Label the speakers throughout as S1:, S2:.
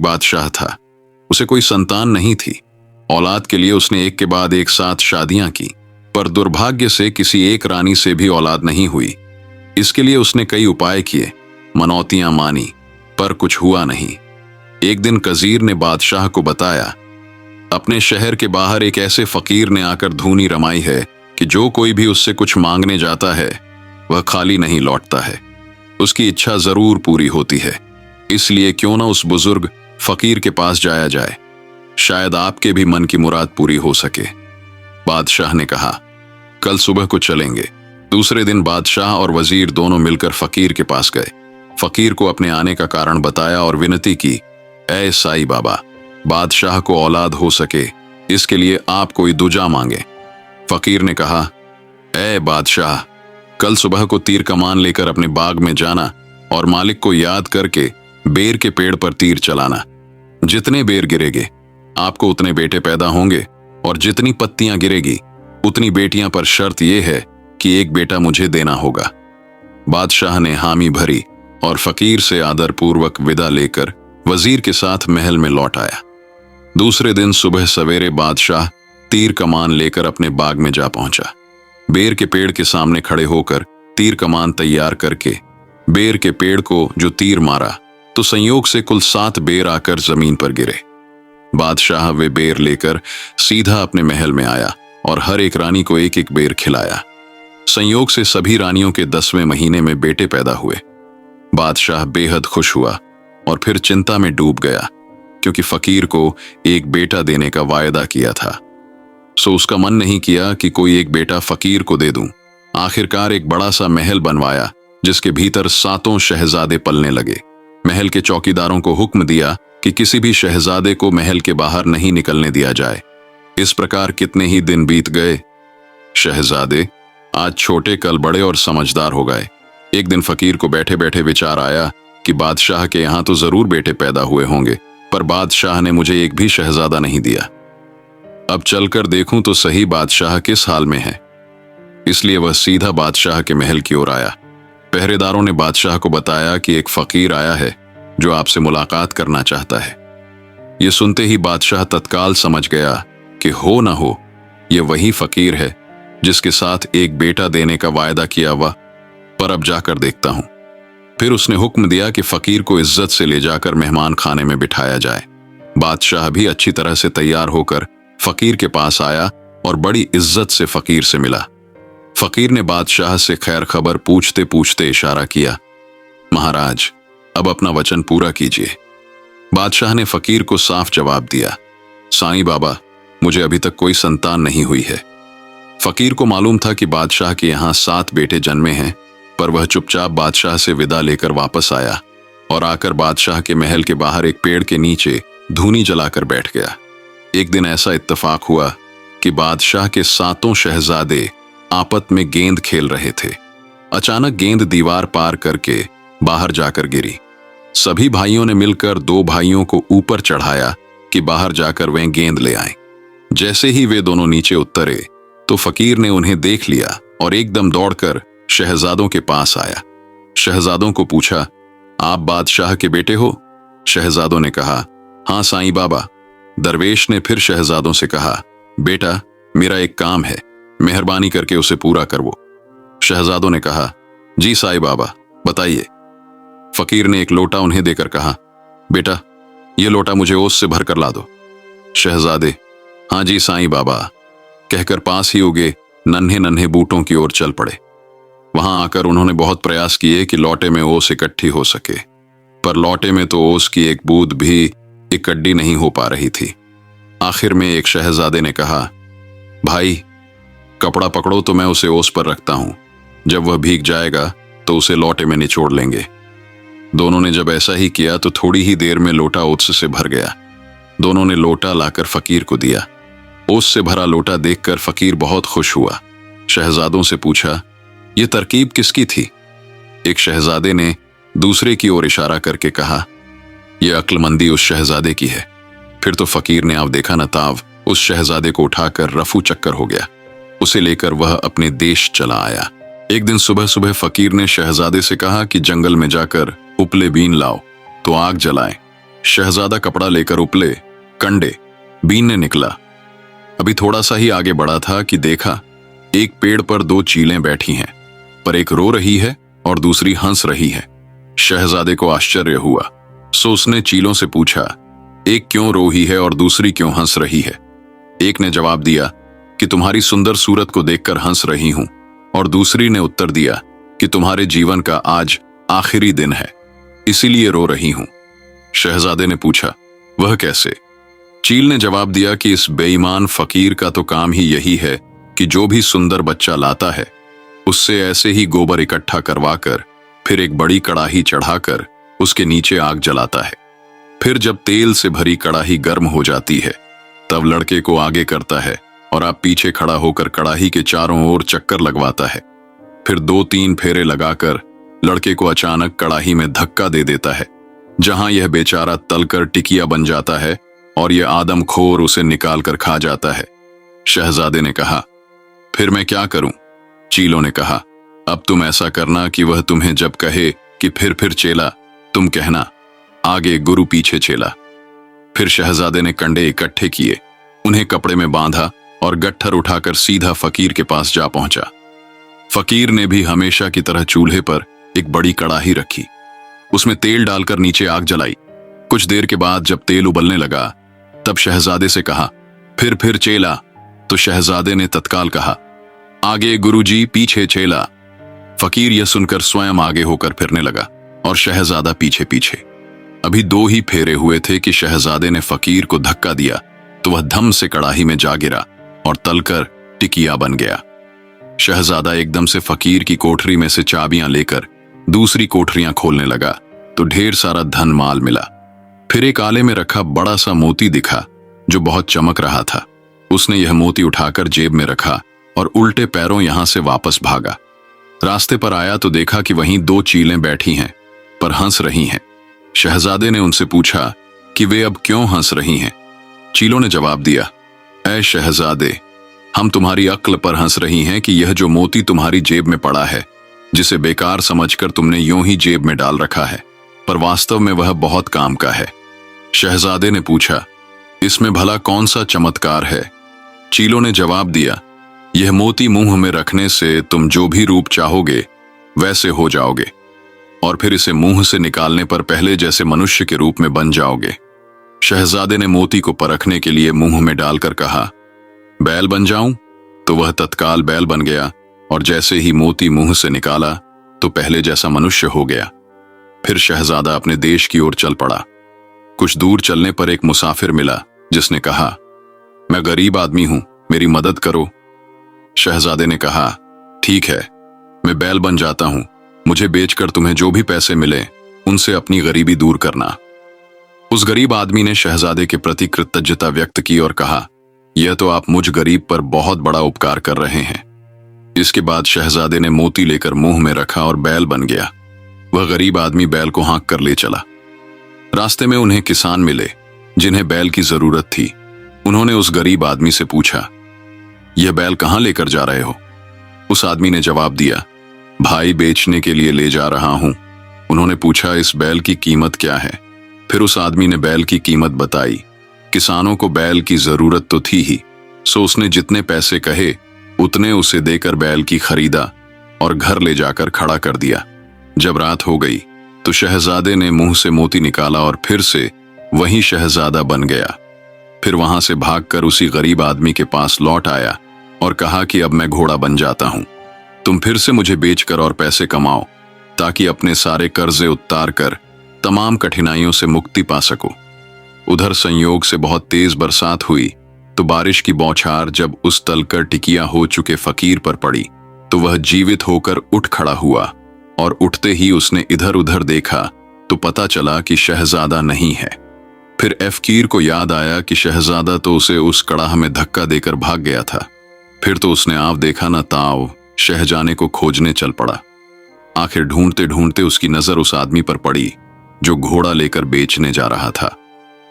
S1: एक बादशाह था। उसे कोई संतान नहीं थी। औलाद के लिए उसने एक के बाद एक साथ शादियां की, पर दुर्भाग्य से किसी एक रानी से भी औलाद नहीं हुई। इसके लिए उसने कई उपाय किए, मनौतियां मानी, पर कुछ हुआ नहीं। एक दिन कजीर ने बादशाह को बताया, अपने शहर के बाहर एक ऐसे फकीर ने आकर धूनी रमाई है कि जो कोई भी उससे कुछ मांगने जाता है वह खाली नहीं लौटता है, उसकी इच्छा जरूर पूरी होती है। इसलिए क्यों ना उस बुजुर्ग फकीर के पास जाया जाए, शायद आपके भी मन की मुराद पूरी हो सके। बादशाह ने कहा, कल सुबह को चलेंगे। दूसरे दिन बादशाह और वजीर दोनों मिलकर फकीर के पास गए। फकीर को अपने आने का कारण बताया और विनती की, ऐ साईं बाबा, बादशाह को औलाद हो सके इसके लिए आप कोई दुजा मांगे। फकीर ने कहा, ऐ बादशाह, कल सुबह को तीर कमान लेकर अपने बाग में जाना और मालिक को याद करके बेर के पेड़ पर तीर चलाना। जितने बेर गिरेगे आपको उतने बेटे पैदा होंगे, और जितनी पत्तियां गिरेगी उतनी बेटियां, पर शर्त यह है कि एक बेटा मुझे देना होगा। बादशाह ने हामी भरी और फकीर से आदर पूर्वक विदा लेकर वजीर के साथ महल में लौट आया। दूसरे दिन सुबह सवेरे बादशाह तीर कमान लेकर अपने बाग में जा पहुंचा। बेर के पेड़ के सामने खड़े होकर तीर कमान तैयार करके बेर के पेड़ को जो तीर मारा तो संयोग से कुल 7 बेर आकर जमीन पर गिरे। बादशाह वे बेर लेकर सीधा अपने महल में आया और हर एक रानी को एक एक बेर खिलाया। संयोग से सभी रानियों के 10वें महीने में बेटे पैदा हुए। बादशाह बेहद खुश हुआ और फिर चिंता में डूब गया, क्योंकि फकीर को एक बेटा देने का वायदा किया था। सो उसका मन नहीं किया कि कोई एक बेटा फकीर को दे दूं। आखिरकार एक बड़ा सा महल बनवाया जिसके भीतर 7 शहजादे पलने लगे। महल के चौकीदारों को हुक्म दिया कि किसी भी शहजादे को महल के बाहर नहीं निकलने दिया जाए। इस प्रकार कितने ही दिन बीत गए। शहजादे आज छोटे कल बड़े और समझदार हो गए। एक दिन फकीर को बैठे बैठे विचार आया कि बादशाह के यहाँ तो जरूर बेटे पैदा हुए होंगे, पर बादशाह ने मुझे एक भी शहजादा नहीं दिया। अब चलकर देखूं तो सही बादशाह किस हाल में है। इसलिए वह सीधा बादशाह के महल की ओर आया। पहरेदारों ने बादशाह को बताया कि एक फकीर आया है जो आपसे मुलाकात करना चाहता है। ये सुनते ही बादशाह तत्काल समझ गया कि हो न हो ये वही फकीर है जिसके साथ एक बेटा देने का वायदा किया हुआ, पर अब जाकर देखता हूं। फिर उसने हुक्म दिया कि फकीर को इज्जत से ले जाकर मेहमान खाने में बिठाया जाए। बादशाह भी अच्छी तरह से तैयार होकर फकीर के पास आया और बड़ी इज्जत से फकीर से मिला। फकीर ने बादशाह से खैर खबर पूछते पूछते इशारा किया, महाराज अब अपना वचन पूरा कीजिए। बादशाह ने फकीर को साफ जवाब दिया, साईं बाबा, मुझे अभी तक कोई संतान नहीं हुई है। फकीर को मालूम था कि बादशाह के यहाँ 7 बेटे जन्मे हैं, पर वह चुपचाप बादशाह से विदा लेकर वापस आया और आकर बादशाह के महल के बाहर एक पेड़ के नीचे धूनी जलाकर बैठ गया। एक दिन ऐसा इत्तेफाक हुआ कि बादशाह के 7 शहजादे आपस में गेंद खेल रहे थे। अचानक गेंद दीवार पार करके बाहर जाकर गिरी। सभी भाइयों ने मिलकर 2 भाइयों को ऊपर चढ़ाया कि बाहर जाकर वे गेंद ले आए। जैसे ही वे दोनों नीचे उतरे तो फकीर ने उन्हें देख लिया और एकदम दौड़कर शहजादों के पास आया। शहजादों को पूछा, आप बादशाह के बेटे हो? शहजादों ने कहा, हाँ साईं बाबा। दरवेश ने फिर शहजादों से कहा, बेटा मेरा एक काम है, मेहरबानी करके उसे पूरा करवो। शहजादों ने कहा, जी साईं बाबा बताइए। फकीर ने एक लोटा उन्हें देकर कहा, बेटा ये लोटा मुझे ओस से भर कर ला दो। शहजादे, हाँ जी साईं बाबा कहकर पास ही उगे नन्हे नन्हे बूटों की ओर चल पड़े। वहां आकर उन्होंने बहुत प्रयास किए कि लौटे में ओस इकट्ठी हो सके, पर लौटे में तो ओस की एक बूंद भी इकट्ठी नहीं हो पा रही थी। आखिर में एक शहजादे ने कहा, भाई कपड़ा पकड़ो तो मैं उसे ओस पर रखता हूं, जब वह भीग जाएगा तो उसे लौटे में निचोड़ लेंगे। दोनों ने जब ऐसा ही किया तो थोड़ी ही देर में लोटा ओस से भर गया। दोनों ने लोटा लाकर फकीर को दिया। ओस से भरा लोटा देखकर फकीर बहुत खुश हुआ। शहजादों से पूछा, यह तरकीब किसकी थी? एक शहजादे ने दूसरे की ओर इशारा करके कहा, यह अक्लमंदी उस शहजादे की है। फिर तो फकीर ने अब देखा न ताव उस शहजादे को उठाकर रफू चक्कर हो गया। उसे लेकर वह अपने देश चला आया। एक दिन सुबह सुबह फकीर ने शहजादे से कहा कि जंगल में जाकर उपले बीन लाओ तो आग जलाएं। शहजादा कपड़ा लेकर उपले कंडे बीनने निकला। अभी थोड़ा सा ही आगे बढ़ा था कि देखा एक पेड़ पर दो चीलें बैठी हैं, पर एक रो रही है और दूसरी हंस रही है। शहजादे को आश्चर्य हुआ, सो उसने चीलों से पूछा, एक क्यों रो रही है और दूसरी क्यों हंस रही है? एक ने जवाब दिया कि तुम्हारी सुंदर सूरत को देखकर हंस रही हूं, और दूसरी ने उत्तर दिया कि तुम्हारे जीवन का आज आखिरी दिन है, इसीलिए रो रही हूं। शहजादे ने पूछा, वह कैसे? चील ने जवाब दिया कि इस बेईमान फकीर का तो काम ही यही है कि जो भी सुंदर बच्चा लाता है उससे ऐसे ही गोबर इकट्ठा करवाकर फिर एक बड़ी कड़ाही चढ़ाकर उसके नीचे आग जलाता है। फिर जब तेल से भरी कड़ाही गर्म हो जाती है तब लड़के को आगे करता है और आप पीछे खड़ा होकर कड़ाही के चारों ओर चक्कर लगवाता है। फिर 2-3 फेरे लगाकर लड़के को अचानक कड़ाही में धक्का दे देता है, जहां यह बेचारा तलकर टिकिया बन जाता है और यह आदमखोर उसे निकाल कर खा जाता है। शहजादे ने कहा, फिर मैं क्या करूं? चीलों ने कहा, अब तुम ऐसा करना कि वह तुम्हें जब कहे कि फिर चेला, तुम कहना, आगे गुरु पीछे चेला। फिर शहजादे ने कंडे इकट्ठे किए, उन्हें कपड़े में बांधा और गट्ठर उठाकर सीधा फकीर के पास जा पहुंचा। फकीर ने भी हमेशा की तरह चूल्हे पर एक बड़ी कड़ाही रखी, उसमें तेल डालकर नीचे आग जलाई। कुछ देर के बाद जब तेल उबलने लगा तब शहजादे से कहा, फिर चेला। तो शहजादे ने तत्काल कहा, आगे गुरुजी पीछे चेला। फकीर यह सुनकर स्वयं आगे होकर फिरने लगा और शहजादा पीछे पीछे। अभी 2 ही फेरे हुए थे कि शहजादे ने फकीर को धक्का दिया तो वह धम से कड़ाही में जा गिरा और तलकर टिकिया बन गया। शहजादा एकदम से फकीर की कोठरी में से चाबियां लेकर दूसरी कोठरियां खोलने लगा तो ढेर सारा धन माल मिला। फिर एक आले में रखा बड़ा सा मोती दिखा जो बहुत चमक रहा था। उसने यह मोती उठाकर जेब में रखा और उल्टे पैरों यहां से वापस भागा। रास्ते पर आया तो देखा कि वहीं 2 चीलें बैठी हैं पर हंस रही हैं। शहजादे ने उनसे पूछा कि वे अब क्यों हंस रही हैं? चीलों ने जवाब दिया, ऐ शहजादे, हम तुम्हारी अक्ल पर हंस रही हैं कि यह जो मोती तुम्हारी जेब में पड़ा है, जिसे बेकार समझकर तुमने यूं ही जेब में डाल रखा है, पर वास्तव में वह बहुत काम का है। शहजादे ने पूछा, इसमें भला कौन सा चमत्कार है? चीलों ने जवाब दिया, यह मोती मुंह में रखने से तुम जो भी रूप चाहोगे वैसे हो जाओगे, और फिर इसे मुंह से निकालने पर पहले जैसे मनुष्य के रूप में बन जाओगे। शहजादे ने मोती को परखने के लिए मुंह में डालकर कहा, बैल बन जाऊं? तो वह तत्काल बैल बन गया और जैसे ही मोती मुंह से निकाला तो पहले जैसा मनुष्य हो गया। फिर शहजादा अपने देश की ओर चल पड़ा। कुछ दूर चलने पर एक मुसाफिर मिला जिसने कहा, मैं गरीब आदमी हूं, मेरी मदद करो। शहजादे ने कहा, ठीक है, मैं बैल बन जाता हूं, मुझे बेचकर तुम्हें जो भी पैसे मिले उनसे अपनी गरीबी दूर करना। उस गरीब आदमी ने शहजादे के प्रति कृतज्ञता व्यक्त की और कहा, यह तो आप मुझ गरीब पर बहुत बड़ा उपकार कर रहे हैं। इसके बाद शहजादे ने मोती लेकर मुंह में रखा और बैल बन गया। वह गरीब आदमी बैल को हाँक कर ले चला। रास्ते में उन्हें किसान मिले जिन्हें बैल की जरूरत थी। उन्होंने उस गरीब आदमी से पूछा, यह बैल कहां लेकर जा रहे हो? उस आदमी ने जवाब दिया, भाई बेचने के लिए ले जा रहा हूं। उन्होंने पूछा, इस बैल की कीमत क्या है? फिर उस आदमी ने बैल की कीमत बताई। किसानों को बैल की जरूरत तो थी ही, सो उसने जितने पैसे कहे उतने उसे देकर बैल की खरीदा और घर ले जाकर खड़ा कर दिया। जब रात हो गई तो शहजादे ने मुंह से मोती निकाला और फिर से वही शहजादा बन गया। फिर वहां से भागकर उसी गरीब आदमी के पास लौट आया और कहा कि अब मैं घोड़ा बन जाता हूं, तुम फिर से मुझे बेचकर और पैसे कमाओ ताकि अपने सारे कर्जे उतार कर तमाम कठिनाइयों से मुक्ति पा सको। उधर संयोग से बहुत तेज बरसात हुई तो बारिश की बौछार जब उस तलकर टिकिया हो चुके फकीर पर पड़ी तो वह जीवित होकर उठ खड़ा हुआ, और उठते ही उसने इधर उधर देखा तो पता चला कि शहजादा नहीं है। फिर फकीर को याद आया कि शहजादा तो उसे उस कड़ाह में धक्का देकर भाग गया था। फिर तो उसने आव देखा न ताव शहजाने को खोजने चल पड़ा। आखिर ढूंढते ढूंढते उसकी नजर उस आदमी पर पड़ी जो घोड़ा लेकर बेचने जा रहा था।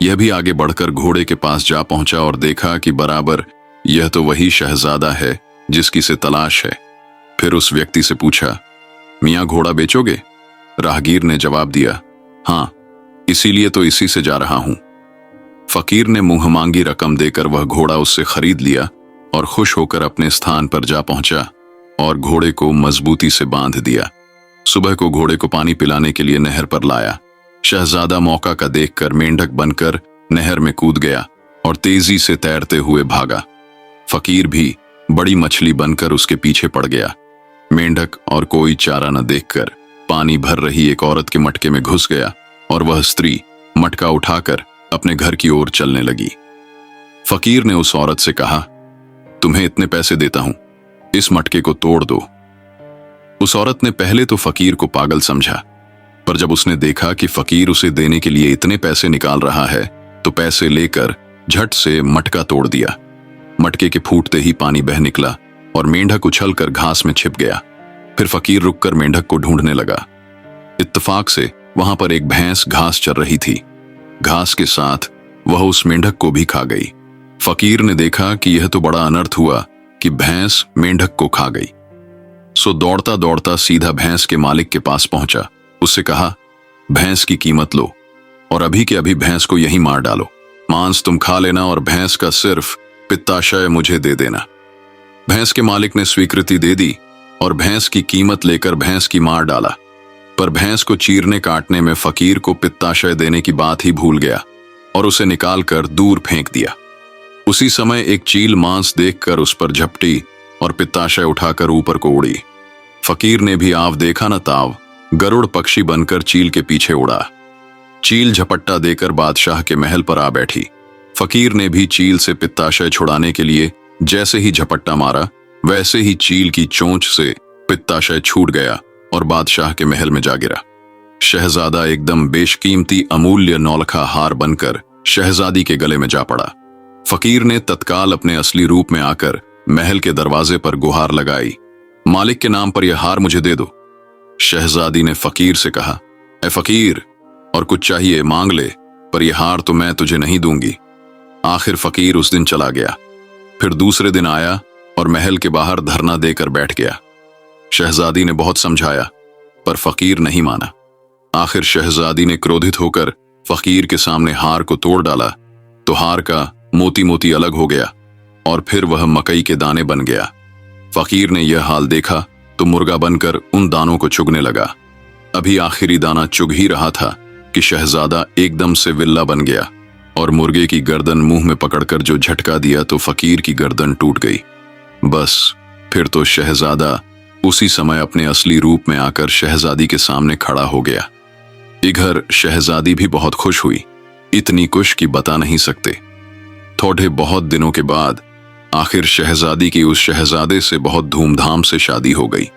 S1: यह भी आगे बढ़कर घोड़े के पास जा पहुंचा और देखा कि बराबर यह तो वही शहजादा है जिसकी से तलाश है। फिर उस व्यक्ति से पूछा, मियाँ घोड़ा बेचोगे? राहगीर ने जवाब दिया, हाँ, इसीलिए तो इसी से जा रहा हूं। फकीर ने मुंह मांगी रकम देकर वह घोड़ा उससे खरीद लिया और खुश होकर अपने स्थान पर जा पहुंचा और घोड़े को मजबूती से बांध दिया। सुबह को घोड़े को पानी पिलाने के लिए नहर पर लाया। शहजादा मौका का देखकर मेंढक बनकर नहर में कूद गया और तेजी से तैरते हुए भागा। फकीर भी बड़ी मछली बनकर उसके पीछे पड़ गया। मेंढक और कोई चारा न देखकर पानी भर रही एक औरत के मटके में घुस गया और वह स्त्री मटका उठाकर अपने घर की ओर चलने लगी। फकीर ने उस औरत से कहा, तुम्हें इतने पैसे देता हूं, इस मटके को तोड़ दो। उस औरत ने पहले तो फकीर को पागल समझा, पर जब उसने देखा कि फकीर उसे देने के लिए इतने पैसे निकाल रहा है तो पैसे लेकर झट से मटका तोड़ दिया। मटके के फूटते ही पानी बह निकला और मेंढक उछलकर घास में छिप गया। फिर फकीर रुककर मेंढक को ढूंढने लगा। इत्तेफाक से वहां पर एक भैंस घास चर रही थी। घास के साथ वह उस मेंढक को भी खा गई। फकीर ने देखा कि यह तो बड़ा अनर्थ हुआ कि भैंस मेंढक को खा गई। सो दौड़ता दौड़ता सीधा भैंस के मालिक के पास पहुंचा। उससे कहा, भैंस की कीमत लो और अभी के अभी भैंस को यहीं मार डालो। मांस तुम खा लेना और भैंस का सिर्फ पित्ताशय मुझे दे देना। भैंस के मालिक ने स्वीकृति दे दी और भैंस की कीमत लेकर भैंस की मार डाला। पर भैंस को चीरने काटने में फकीर को पित्ताशय देने की बात ही भूल गया और उसे निकालकर दूर फेंक दिया। उसी समय एक चील मांस देखकर उस पर झपटी और पित्ताशय उठाकर ऊपर को उड़ी। फकीर ने भी आव देखा न ताव, गरुड़ पक्षी बनकर चील के पीछे उड़ा। चील झपट्टा देकर बादशाह के महल पर आ बैठी। फकीर ने भी चील से पित्ताशय छुड़ाने के लिए जैसे ही झपट्टा मारा, वैसे ही चील की चोंच से पित्ताशय छूट गया और बादशाह के महल में जा गिरा। शहजादा एकदम बेशकीमती अमूल्य नौलखा हार बनकर शहजादी के गले में जा पड़ा। फकीर ने तत्काल अपने असली रूप में आकर महल के दरवाजे पर गुहार लगाई, मालिक के नाम पर यह हार मुझे दे दो। शहजादी ने फकीर से कहा, ए फकीर, और कुछ चाहिए मांग ले, पर यह हार तो मैं तुझे नहीं दूंगी। आखिर फकीर उस दिन चला गया। फिर दूसरे दिन आया और महल के बाहर धरना देकर बैठ गया। शहजादी ने बहुत समझाया, पर फकीर नहीं माना। आखिर शहजादी ने क्रोधित होकर फकीर के सामने हार को तोड़ डाला तो हार का मोती मोती अलग हो गया और फिर वह मकई के दाने बन गया। फकीर ने यह हाल देखा तो मुर्गा बनकर उन दानों को चुगने लगा। अभी आखिरी दाना चुग ही रहा था कि शहजादा एकदम से विल्ला बन गया और मुर्गे की गर्दन मुंह में पकड़कर जो झटका दिया तो फकीर की गर्दन टूट गई। बस फिर तो शहजादा उसी समय अपने असली रूप में आकर शहजादी के सामने खड़ा हो गया। इधर शहजादी भी बहुत खुश हुई, इतनी खुश कि बता नहीं सकते। थोड़े बहुत दिनों के बाद आखिर शहजादी की उस शहजादे से बहुत धूमधाम से शादी हो गई।